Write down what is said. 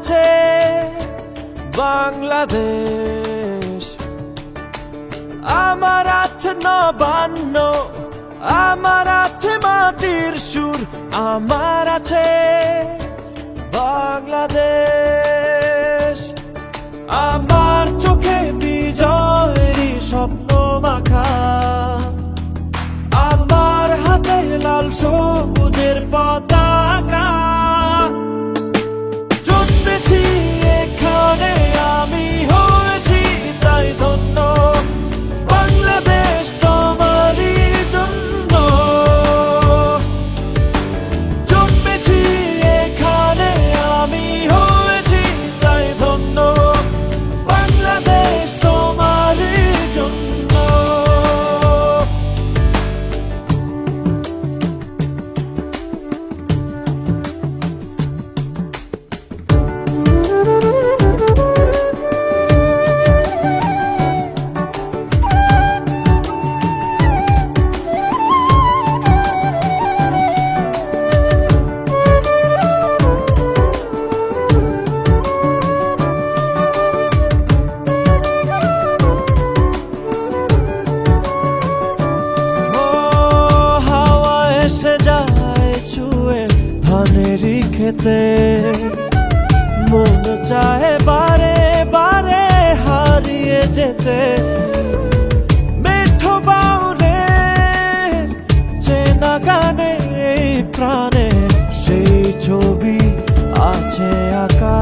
আছে বাংলাদেশ, আমার আছে নবান্ন, আমার আছে মাটির সুর, আমার আছে বাংলাদেশ। আমার চোখে বিজয়েরই স্বপ্ন মাখা, আমার হাতে লাল সবুজের পতাকা। জন্মেছি এখানে, আমি হয়েছি তাই ধন্য, বাংলাদেশ তোমারই জন্য। জন্মেছি এখানে, আমি হয়েছি তাই ধন্য, বাংলাদেশ তোমারই জন্য। এসে যায় ছুঁয়ে ধানেরই খেতে, মন চায় বারে বারে হারিয়ে যেতে। মেঠো বাউলে চেনা গানে এই প্রাণে সেই ছবি আছে আঁকা।